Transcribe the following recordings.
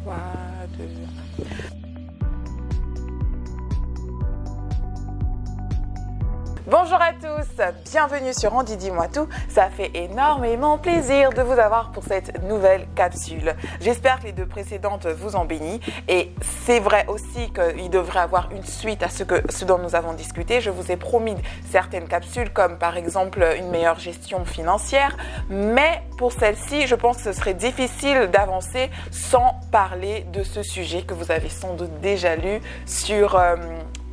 3, 2. Bonjour à tous, bienvenue sur On dit dis-moi tout. Ça fait énormément plaisir de vous avoir pour cette nouvelle capsule. J'espère que les deux précédentes vous ont béni et c'est vrai aussi qu'il devrait avoir une suite à ce dont nous avons discuté. Je vous ai promis certaines capsules comme par exemple une meilleure gestion financière, mais pour celle-ci, je pense que ce serait difficile d'avancer sans parler de ce sujet que vous avez sans doute déjà lu sur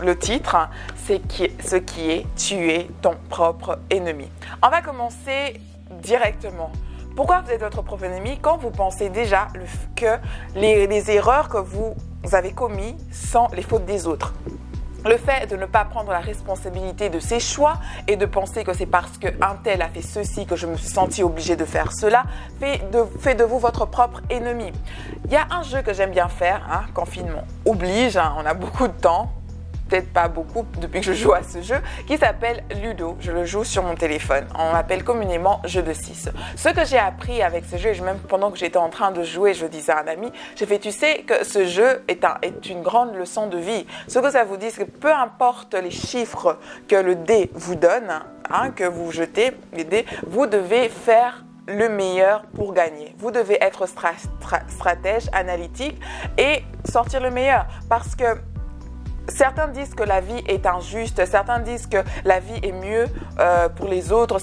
le titre, c'est ce qui est tuer ton propre ennemi. On va commencer directement. Pourquoi vous êtes votre propre ennemi quand vous pensez déjà que les erreurs que vous avez commises sont les fautes des autres? Le fait de ne pas prendre la responsabilité de ses choix et de penser que c'est parce qu'un tel a fait ceci que je me suis sentie obligée de faire cela fait de vous votre propre ennemi. Il y a un jeu que j'aime bien faire, confinement oblige, on a beaucoup de temps. Peut-être pas beaucoup depuis que je joue à ce jeu, qui s'appelle Ludo. Je le joue sur mon téléphone. On l'appelle communément jeu de 6. Ce que j'ai appris avec ce jeu, et même pendant que j'étais en train de jouer, je disais à un ami, j'ai fait, tu sais que ce jeu est une grande leçon de vie. Ce que ça vous dit, c'est que peu importe les chiffres que le dé vous donne, que vous jetez, les dés, vous devez faire le meilleur pour gagner. Vous devez être stratège, analytique et sortir le meilleur parce que certains disent que la vie est injuste, certains disent que la vie est mieux pour les autres,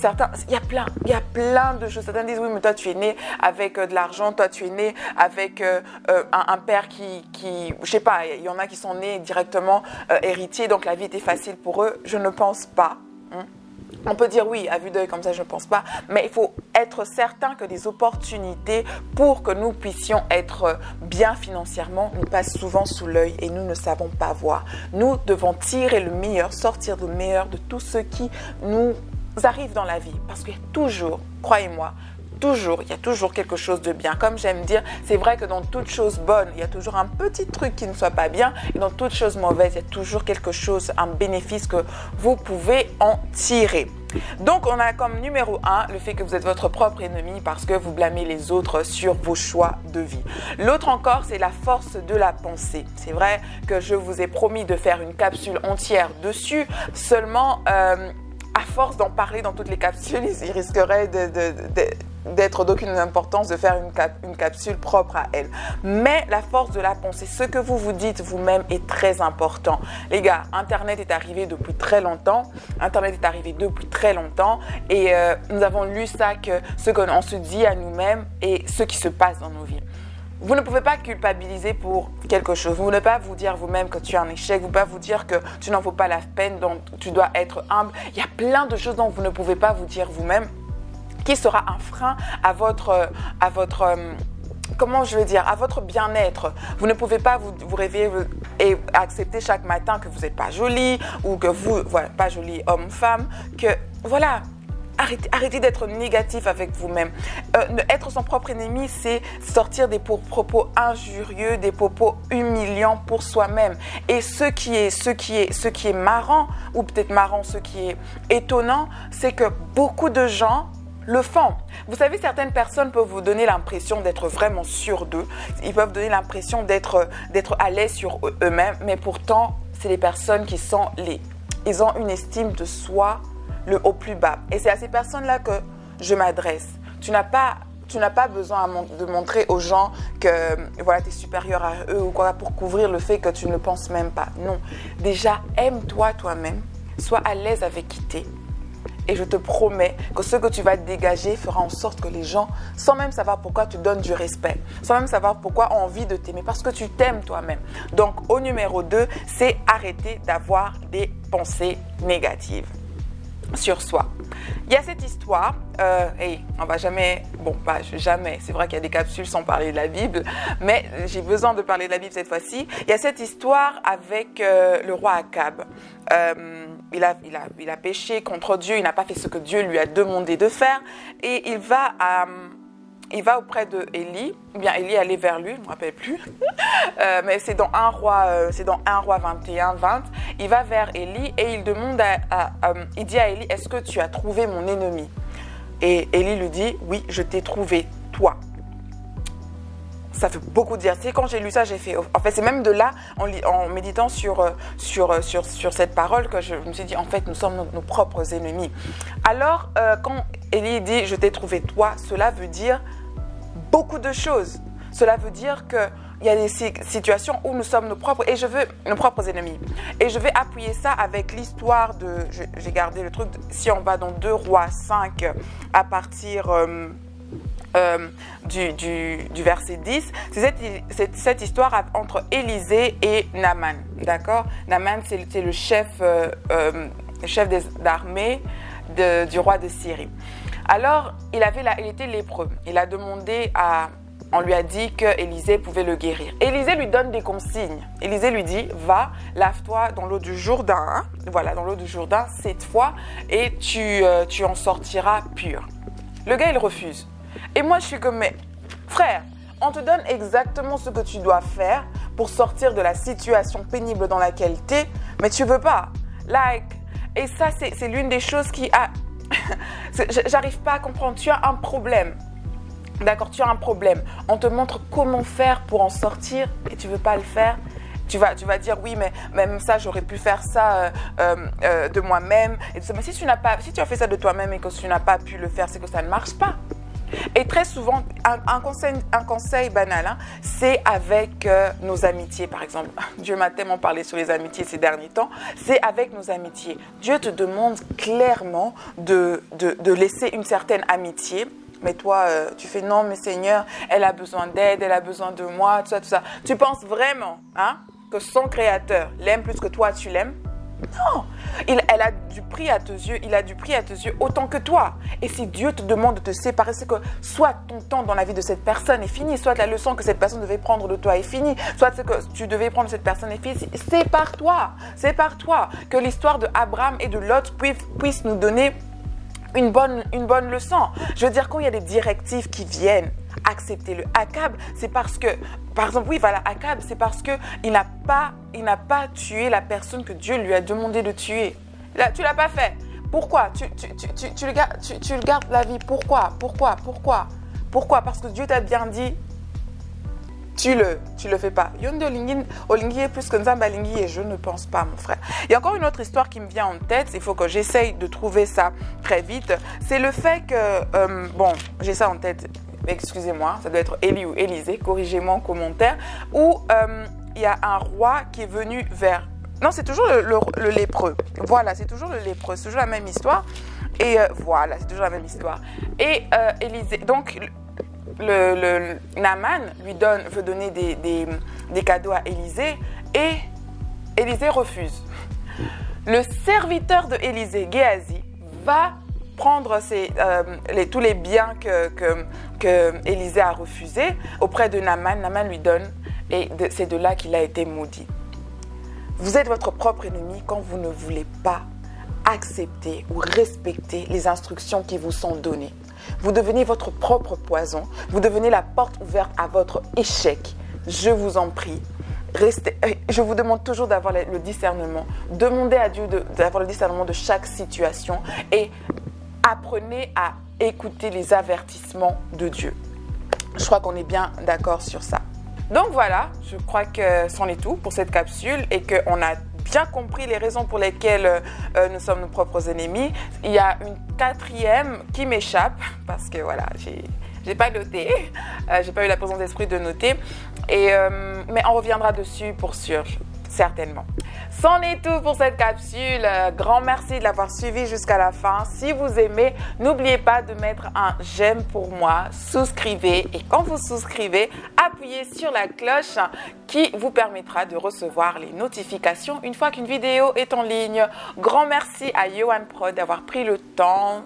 il y a plein de choses. Certains disent oui mais toi tu es né avec de l'argent, toi tu es né avec un père qui, je sais pas, il y en a qui sont nés directement héritiers donc la vie était facile pour eux. Je ne pense pas. On peut dire oui, à vue d'œil comme ça, je ne pense pas, mais il faut être certain que les opportunités pour que nous puissions être bien financièrement nous passent souvent sous l'œil et nous ne savons pas voir. Nous devons tirer le meilleur, sortir le meilleur de tout ce qui nous arrive dans la vie parce qu'il y a toujours, croyez-moi, il y a toujours quelque chose de bien. Comme j'aime dire, c'est vrai que dans toute chose bonne, il y a toujours un petit truc qui ne soit pas bien. Et dans toute chose mauvaise, il y a toujours quelque chose, un bénéfice que vous pouvez en tirer. Donc, on a comme numéro 1 le fait que vous êtes votre propre ennemi parce que vous blâmez les autres sur vos choix de vie. L'autre encore, c'est la force de la pensée. C'est vrai que je vous ai promis de faire une capsule entière dessus. Seulement, à force d'en parler dans toutes les capsules, il risquerait d'être d'aucune importance de faire une capsule propre à elle. Mais la force de la pensée, ce que vous vous dites vous-même est très important. Les gars, Internet est arrivé depuis très longtemps. Et nous avons lu ça, que ce qu'on se dit à nous-mêmes et ce qui se passe dans nos vies. Vous ne pouvez pas culpabiliser pour quelque chose. Vous ne pouvez pas vous dire vous-même que tu es un échec. Vous ne pouvez pas vous dire que tu n'en vaux pas la peine, donc tu dois être humble. Il y a plein de choses dont vous ne pouvez pas vous dire vous-même qui sera un frein à votre bien-être. Vous ne pouvez pas vous réveiller et accepter chaque matin que vous n'êtes pas jolie ou que vous, pas jolie homme-femme, que voilà. Arrêtez d'être négatif avec vous-même. Être son propre ennemi, c'est sortir des propos injurieux, des propos humiliants pour soi-même. Et ce qui est marrant, ou peut-être marrant, ce qui est étonnant, c'est que beaucoup de gens le font. Vous savez, certaines personnes peuvent vous donner l'impression d'être vraiment sûrs d'eux. Ils peuvent donner l'impression d'être à l'aise sur eux-mêmes, mais pourtant, c'est les personnes qui ils ont une estime de soi au plus bas. Et c'est à ces personnes-là que je m'adresse. Tu n'as pas besoin de montrer aux gens que tu es supérieur à eux ou quoi pour couvrir le fait que tu ne le penses même pas. Non. Déjà, aime-toi toi-même. Sois à l'aise avec qui t'es. Et je te promets que ce que tu vas dégager fera en sorte que les gens, sans même savoir pourquoi, tu donnes du respect, sans même savoir pourquoi, ont envie de t'aimer, parce que tu t'aimes toi-même. Donc, au numéro 2, c'est arrêter d'avoir des pensées négatives sur soi. Il y a cette histoire, et on va jamais, c'est vrai qu'il y a des capsules sans parler de la Bible, mais j'ai besoin de parler de la Bible cette fois-ci. Il y a cette histoire avec le roi Akab. Il a péché contre Dieu, il n'a pas fait ce que Dieu lui a demandé de faire, et il va auprès de Élie, ou bien Élie allait vers lui, je ne me rappelle plus, mais c'est dans 1 roi 21, 20, il va vers Élie et il demande il dit à Élie, est-ce que tu as trouvé mon ennemi? Et Élie lui dit, oui, je t'ai trouvé, toi. ça fait beaucoup dire. Tu sais, quand j'ai lu ça, j'ai fait... En fait, c'est même de là, en méditant sur cette parole, que je me suis dit, en fait, nous sommes nos propres ennemis. Alors, quand Élie dit « Je t'ai trouvé toi », cela veut dire beaucoup de choses. Cela veut dire qu'il y a des situations où nous sommes nos propres ennemis. Et je vais appuyer ça avec l'histoire de... J'ai gardé le truc, si on va dans 2 Rois 5, à partir... du verset 10, c'est cette histoire entre Élisée et Naaman, d'accord? Naaman, c'est le chef d'armée du roi de Syrie. Alors, il était lépreux. Il a demandé on lui a dit que Élisée pouvait le guérir. Élisée lui donne des consignes. Élisée lui dit, va, lave-toi dans l'eau du Jourdain, hein? Voilà, dans l'eau du Jourdain 7 fois, et tu en sortiras pur. Le gars, il refuse. Et moi, je suis comme, mais frère, on te donne exactement ce que tu dois faire pour sortir de la situation pénible dans laquelle tu es, mais tu veux pas. Et ça, c'est l'une des choses qui a... J'arrive pas à comprendre. Tu as un problème. D'accord, tu as un problème. On te montre comment faire pour en sortir et tu veux pas le faire. Tu vas dire, oui, mais même ça, j'aurais pu faire ça de moi-même. Mais si tu as fait ça de toi-même et que tu n'as pas pu le faire, c'est que ça ne marche pas. Et très souvent, un conseil banal, hein, c'est avec nos amitiés, par exemple. Dieu m'a tellement parlé sur les amitiés ces derniers temps. C'est avec nos amitiés. Dieu te demande clairement de laisser une certaine amitié. Mais toi, tu fais non, mais Seigneur, elle a besoin d'aide, elle a besoin de moi, tout ça. Tu penses vraiment que son créateur l'aime plus que toi, tu l'aimes? Non, elle a du prix à tes yeux, il a du prix à tes yeux autant que toi. Et si Dieu te demande de te séparer, c'est que soit ton temps dans la vie de cette personne est fini, soit la leçon que cette personne devait prendre de toi est finie, soit ce que tu devais prendre de cette personne est finie. C'est par toi que l'histoire de Abraham et de Lot puisse nous donner une bonne leçon. Je veux dire, quand il y a des directives qui viennent, acceptez-le. Akab, c'est parce que, par exemple, oui, voilà, Akab, c'est parce qu'il n'a pas tué la personne que Dieu lui a demandé de tuer. Là, tu ne l'as pas fait. Pourquoi? Tu le gardes la vie. Pourquoi? Parce que Dieu t'a bien dit, tu le fais pas. Yonde Olingi est plus que Nzamba Lingi et je ne pense pas, mon frère. Il y a encore une autre histoire qui me vient en tête. Il faut que j'essaye de trouver ça très vite. C'est le fait que, bon, j'ai ça en tête. Excusez-moi, ça doit être Élie ou Élisée. Corrigez-moi en commentaire. Où il y a un roi qui est venu vers... Non, c'est toujours le lépreux. Voilà, c'est toujours le lépreux. C'est toujours la même histoire. Et voilà, c'est toujours la même histoire. Et Élisée... Donc... Naaman veut donner des cadeaux à Élisée et Élisée refuse. Le serviteur de Élisée, Géhazi, va prendre tous les biens que Élisée a refusés auprès de Naaman. Naaman lui donne et c'est de là qu'il a été maudit. Vous êtes votre propre ennemi quand vous ne voulez pas accepter ou respecter les instructions qui vous sont données. Vous devenez votre propre poison. Vous devenez la porte ouverte à votre échec. Je vous en prie. Je vous demande toujours d'avoir le discernement. Demandez à Dieu d'avoir le discernement de chaque situation et apprenez à écouter les avertissements de Dieu. Je crois qu'on est bien d'accord sur ça. Donc voilà, je crois que c'en est tout pour cette capsule et qu'on a bien compris les raisons pour lesquelles nous sommes nos propres ennemis. Il y a une 4e qui m'échappe parce que voilà, j'ai pas noté, j'ai pas eu la présence d'esprit de noter, mais on reviendra dessus pour sûr, certainement. C'en est tout pour cette capsule. Grand merci de l'avoir suivi jusqu'à la fin. Si vous aimez, n'oubliez pas de mettre un j'aime pour moi, souscrivez et quand vous souscrivez, appuyez sur la cloche qui vous permettra de recevoir les notifications une fois qu'une vidéo est en ligne. Grand merci à Yohan Pro d'avoir pris le temps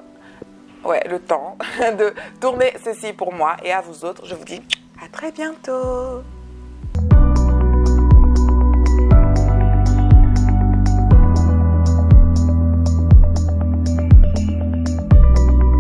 de tourner ceci pour moi et à vous autres, je vous dis à très bientôt.